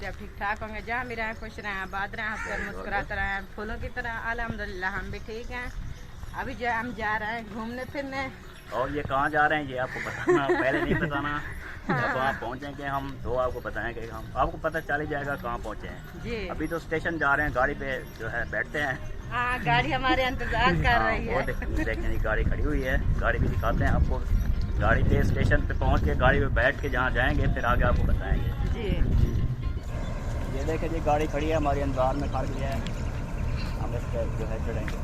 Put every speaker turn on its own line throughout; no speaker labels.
सब ठीक ठाक होंगे, जहाँ भी रहें खुश रहें, आबाद रहें, हंसकर मुस्कुराते रहें, फूलों की तरह। अल्हम्दुलिल्लाह हम भी ठीक हैं। अभी जो है हम जा रहे हैं घूमने फिरने।
और ये कहाँ जा रहे हैं ये आपको बताना, पहले नहीं बताना। जब वहाँ पहुँचेंगे हम तो आपको बताएंगे, हम आपको पता चल ही जाएगा कहाँ पहुँचे हैं
जी
अभी तो स्टेशन जा रहे हैं, गाड़ी पे जो है बैठते हैं।
हाँ, गाड़ी हमारे इंतजार कर रही है।
देखें गाड़ी खड़ी हुई है, गाड़ी भी दिखाते हैं आपको। गाड़ी पे स्टेशन पे पहुँच के गाड़ी पे बैठ के जहाँ जाएंगे फिर आगे आपको बताएंगे
जी।
ये देखें जी गाड़ी खड़ी है हमारे इंतजार में, खड़ गई है, हम इस पर जो है चढ़ेंगे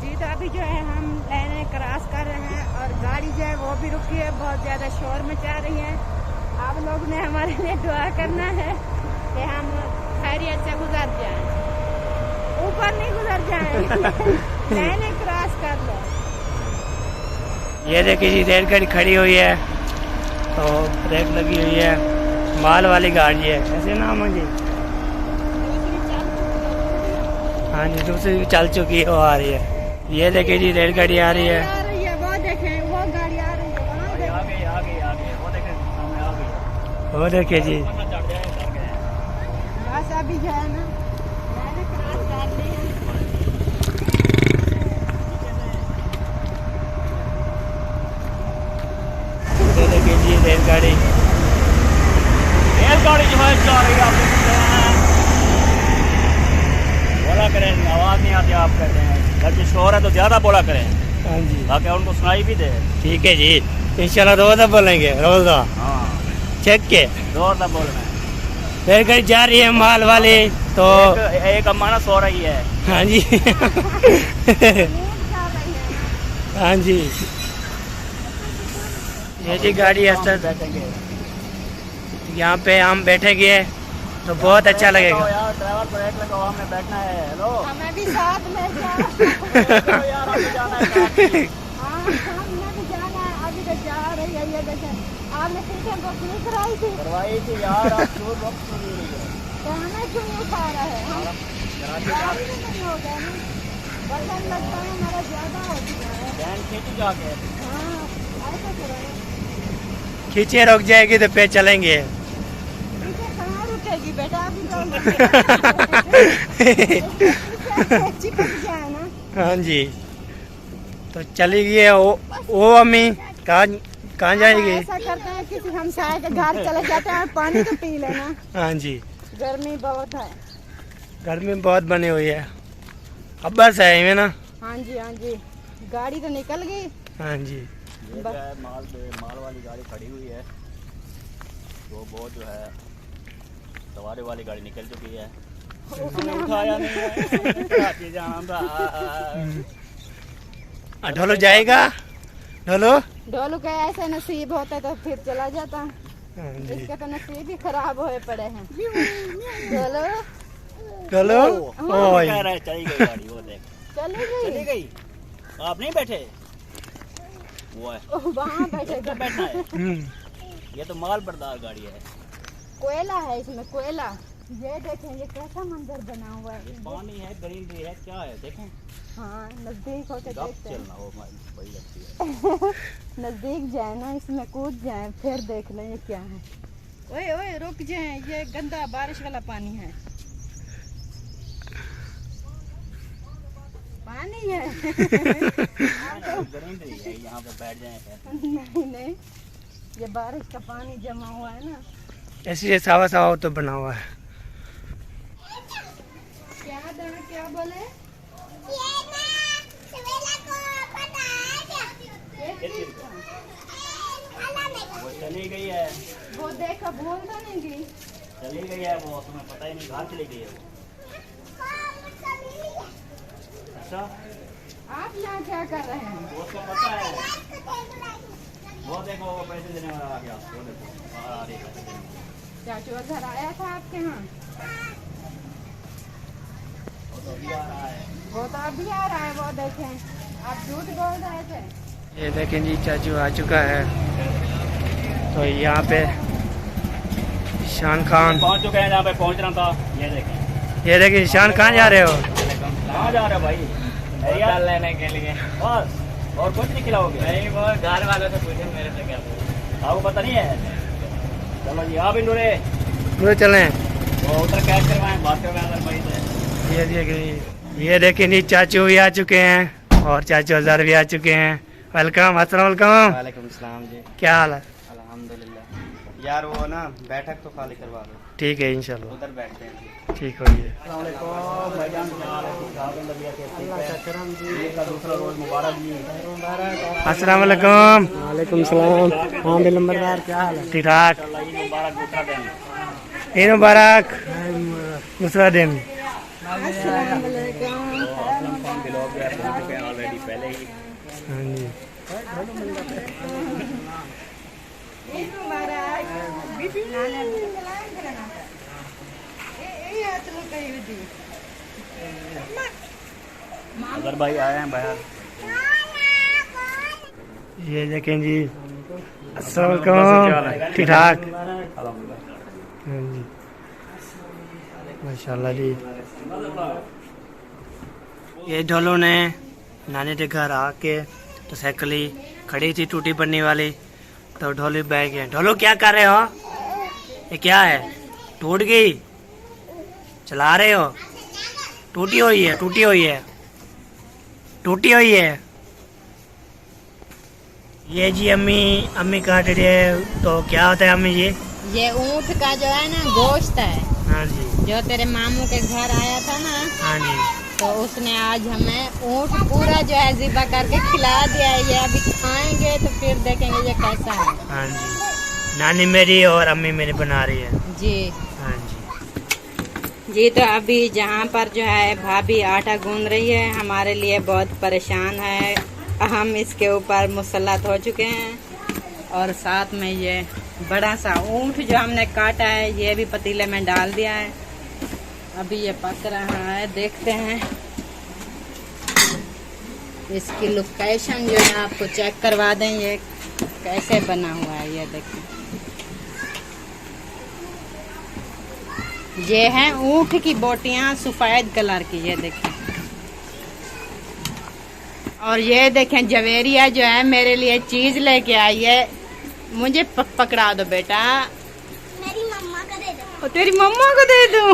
जी। तो अभी जो है हम लाइनें क्रॉस कर रहे हैं और गाड़ी जो है वो भी रुकी है, बहुत ज़्यादा शोर मचा रही है। आप लोग ने हमारे लिए दुआ करना है कि हम खैरियत से गुजर जाएं, ऊपर नहीं गुजर जाएं। लाइनें क्रॉस कर लो।
ये देखिए जी रेलगाड़ी खड़ी हुई है, तो ब्रेक लगी हुई है, माल वाली गाड़ी है, ऐसे नाम है जी। हाँ जी, दूसरी चल चुकी है, वो आ रही है। ये देखिए जी रेलगाड़ी आ रही है,
वो देखें, वो गाड़ी आ रही है, वहाँ देखें।
आगे वो देखें सामने आ गई।
वो देखिए जी।
बस अभी जो है ना लाइनें क्रॉस कर ली है।
ये देखिए जी रेलगाड़ी
जो है जा रही है, आप देख सकते हैं। बोला करें, आवाज़ नहीं आती, आप कहते हैं जब शोर है तो ज़्यादा बोला करें
हाँ जी,
ताकि उनको सुनाई भी दे।
ठीक है जी, इंशाल्लाह रोज़ बोलेंगे, रोज़
हाँ,
चेक के।
जोर से बोलना है।
रेलगाड़ी जा रही है माल वाली, तो
एक अम्मा ना सो रही है।
हाँ जी। हाँ जी, ये जी गाड़ी है,
बैठेंगे
यहाँ पे हम बैठेंगे तो बहुत अच्छा लगेगा।
यार ड्राइवर ब्रेक लगाओ, हमें बैठना है। हेलो
हमें भी साथ ले जाओ।
यार हमें जाना है साथ ही।
हाँ, हमें भी जाना है। अभी तो जा रही है, ये देखें। आपने पीछे बुक नहीं कराई थी?
करवाई थी यार, आप क्यों वक्त क्यों नहीं रही है?
तो हमें क्यों नहीं उठा रहे हैं? हम गाड़ी में नहीं हो गए ना, वजन लगता है हमारा ज़्यादा हो चुका है।
बैन खींची जाके।
हाँ, ऐसा करो।
खींचे रुक जाएगी तो पे चलेंगे।
पीछे कहाँ रुकेगी बेटा, अभी तो चिपक जाए ना।
हाँ जी, तो चली गई है वो अम्मी, कहाँ जाएगी?
ऐसा करते हैं किसी हमसाये के घर चले जाते हैं, पानी तो पी लेना।
हाँ जी,
गर्मी बहुत है।
गर्मी बहुत बनी हुई है, अब बस है ना।
हाँ जी, हाँ जी, गाड़ी तो निकल गई।
हाँ जी,
ये जो है माल वाली गाड़ी खड़ी हुई है, वो बहुत जो है सवारी वाली गाड़ी निकल चुकी है।
उसने
उठाया नहीं है। जाना था।
ढोलो जाएगा, ढोलो।
ढोलू का ऐसे नसीब होता तो फिर चला जाता।
हाँ जी,
इसके तो नसीब ही खराब हुए पड़े हैं। ढोलू
ढोलो। ओए,
कह रहा है चली गई गाड़ी, वो देख
चली गई।
आप नहीं बैठे, वो है
वहाँ बैठे
तो बैठना है।
हम्म,
ये तो माल बर्दार गाड़ी है।
कोयला है इसमें, कोयला। ये देखें, ये कैसा मंजर बना हुआ है।
ये पानी है, ग्रीनरी है, क्या है देखें।
हाँ, नजदीक होके
गप
देखते हैं।
चलना हो बड़ी लगती है।
नजदीक जाए ना, इसमें कूद जाए, फिर देख लें ये क्या है। ओए ओए रुक जाए, ये गंदा बारिश वाला पानी है। पानी है।
ग्रीनरी है, यहाँ पे बैठ जाए फिर।
नहीं नहीं, ये बारिश का पानी जमा हुआ है ना।
ऐसे सावा सावा तो बना हुआ है।
क्या बोले?
वो चली गई है,
वो देखो, भूल तो नहीं गई।
चली गई है, वो तुम्हें पता ही नहीं कहाँ चली गई है वो। अच्छा,
आप यहाँ क्या कर रहे हैं?
वो उसको पता है। वो देखो वो पैसे देने वाला आ गया, वो देखो बाहर आ रही है पैसे देने वाला।
चाचू घर आया था आपके यहाँ?
वो तो अभी आ रहा है।
वो तो अभी आ रहा है, वो देखें। आप झूठ बोल रहे थे।
ये देखें जी चाचू आ चुका है, तो यहाँ पे शान खान
पहुँच चुके हैं जहाँ पे पहुँचना था। ये देखें,
ये देखिए शान कहाँ जा रहे हो?
कहाँ जा रहे हो भाई?
दाल लेने के लिए।
बस, और कुछ नहीं खिलाओगे?
नहीं, वो घर वालों से पूछे, मेरे से क्या?
आपको पता नहीं है? चलो जी, आप इंदौरे
उधर चलें।
वो उधर कैच करवाएं, बात करवाएं अगर भाई से।
ये देखिए जी चाचू भी आ चुके हैं और चाचू हजार भी आ चुके हैं। वेलकम, अस्सलाम वालेकुम।
वालेकुम सलाम जी।
क्या हाल है?
अल्हम्दुलिल्लाह। यार वो ना बैठक तो खाली करवा दो।
ठीक है इंशाल्लाह,
उधर बैठते हैं।
ठीक हो गया। अस्सलाम वालेकुम।
वालेकुम सलाम। हाँ बिल नंबरदार, क्या हाल है?
ठीक ठाक। ईद मुबारक, दूसरा दिन।
ऑलरेडी पहले ही।
हाँ जी।
अगर भाई आए हैं बाहर।
ये देखें जी, अस्सलाम वालेकुम। ठीक ठाक। हाँ जी, माशाल्लाह जी। ये ढोलो ने नानी के घर आके तो साइकिल ही खड़ी थी टूटी पड़ने वाली, तो ढोली बैठ गए। ढोलो क्या कर रहे हो? ये क्या है? टूट गई? चला रहे हो? टूटी हुई है, टूटी हुई है, टूटी हुई है। ये जी अम्मी काट रही है। तो क्या होता है अम्मी जी?
ये ऊँट का जो है ना गोश्त है,
हाँ जी,
जो तेरे मामू के घर आया था ना,
हाँ जी।
तो उसने आज हमें ऊँट पूरा जो है ज़िबा करके खिला दिया है। ये अभी खाएंगे तो फिर देखेंगे ये कैसा है।
हाँ जी, नानी मेरी और अम्मी मेरी बना रही है।
जी
हाँ जी।
जी, तो अभी जहाँ पर जो है भाभी आटा गूंद रही है, हमारे लिए बहुत परेशान है। हम इसके ऊपर मुसल्लत हो चुके हैं और साथ में ये बड़ा सा ऊँट जो हमने काटा है ये भी पतीले में डाल दिया है। अभी ये पक रहा है, देखते हैं। इसकी लोकेशन जो है आपको चेक करवा दें, ये कैसे बना हुआ है। ये देखें, ये है ऊँट की बोटियां सफेद कलर की, ये देखें। और ये देखें जवेरिया जो है मेरे लिए चीज लेके आई है। मुझे पकड़ा दो बेटा।
मेरी मम्मा को दे दो।
तेरी मम्मा को दे दूं?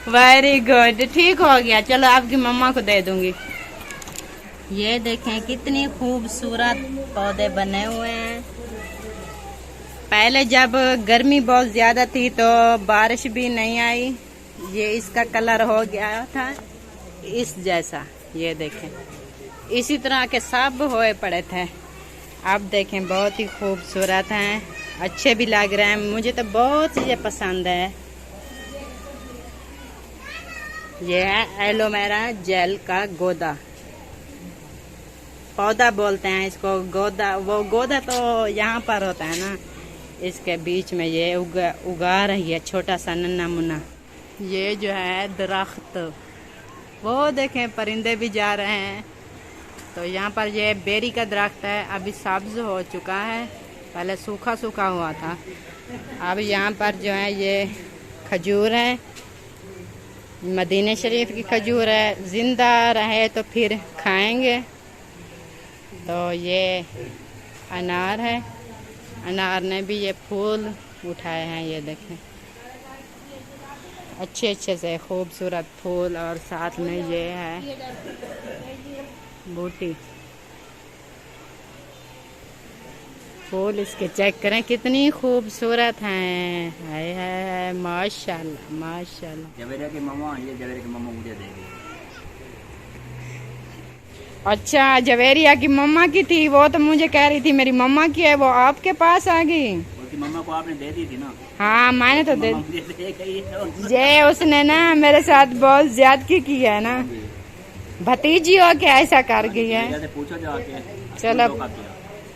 वेरी गुड, ठीक हो गया। चलो आपकी मम्मा को दे दूंगी। ये देखें कितनी खूबसूरत पौधे बने हुए हैं। पहले जब गर्मी बहुत ज्यादा थी तो बारिश भी नहीं आई। ये इसका कलर हो गया था इस जैसा। ये देखें इसी तरह के सब होए पड़े थे। अब देखें बहुत ही खूबसूरत हैं, अच्छे भी लग रहे हैं। मुझे तो बहुत ये पसंद है। ये है एलोवेरा जेल का गोदा, पौधा बोलते हैं इसको। गोदा, वो गोदा तो यहाँ पर होता है ना, इसके बीच में ये उगा रही है छोटा सा नन्ना मुन्ना। ये जो है दरख्त, वो देखें परिंदे भी जा रहे हैं। तो यहाँ पर ये बेरी का दरख्त है, अभी सब्ज हो चुका है, पहले सूखा सूखा हुआ था। अब यहाँ पर जो है ये खजूर है, मदीने शरीफ की खजूर है। जिंदा रहे तो फिर खाएंगे। तो ये अनार है, अनार ने भी ये फूल उठाए हैं। ये देखें अच्छे अच्छे से खूबसूरत फूल, और साथ में ये है बूटी। फूल इसके चेक करें कितनी खूबसूरत हैं। हाय हाय माशाल्लाह माशाल्लाह।
जवेरिया की मम्मा, ये जवेरिया की मम्मा मुझे देगी।
अच्छा, जवेरिया की मम्मा की थी, वो तो मुझे कह रही थी मेरी मम्मा की है, वो आपके पास आ गई।
उसकी मम्मा को आपने दे दी थी ना?
हाँ मैंने तो दे।
मुझे दे गई है।
ये उसने ना मेरे साथ बहुत ज्यादती की है ना, भतीजी हो के ऐसा कर गई है।
जैसे पूछो जाके।
चलो
धोखा किया।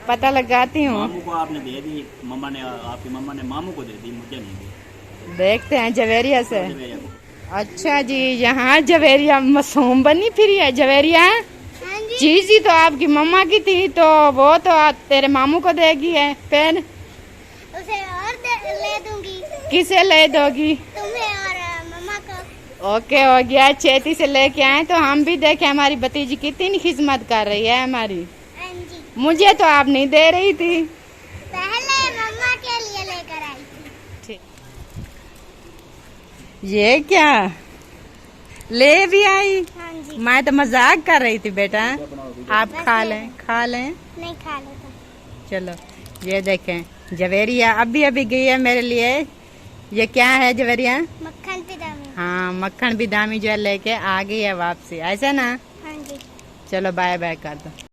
पता लगाती हूँ।
मामू को आपने दे दी, मम्मा ने, आपकी मम्मा ने मामू को दे दी, मुझे नहीं दी।
देखते हैं जवेरिया से।
जवेरिया को।
अच्छा जी, यहाँ जवेरिया मासूम बनी फिरी है। जवेरिया
हाँ जी।
चीज ही तो आपकी मम्मा की थी, तो वो तो तेरे मामू को देगी है। फिर
उसे और ले दूंगी।
किसे ले दोगी?
तुम्हें और मम्मा को।
ओके हो गया, छेती से लेके आए तो हम भी देखें हमारी भतीजी कितनी खिदमत कर रही है हमारी।
हाँ जी।
मुझे तो आप नहीं दे रही थी।
पहले मम्मा के लिए लेकर आई थी।
ठीक। ये क्या ले भी आई?
हाँ जी।
मैं तो मजाक कर रही थी बेटा। आप खा लें, खा लें।
नहीं खा लेता।
चलो ये देखें जवेरिया अभी अभी गई है मेरे लिए। ये क्या है जवेरिया?
मक्खन पिदामी।
हाँ मक्खन बिदामी जो है लेके आ गई है वापसी, ऐसा ना?
हाँ जी।
चलो बाय बाय कर दो।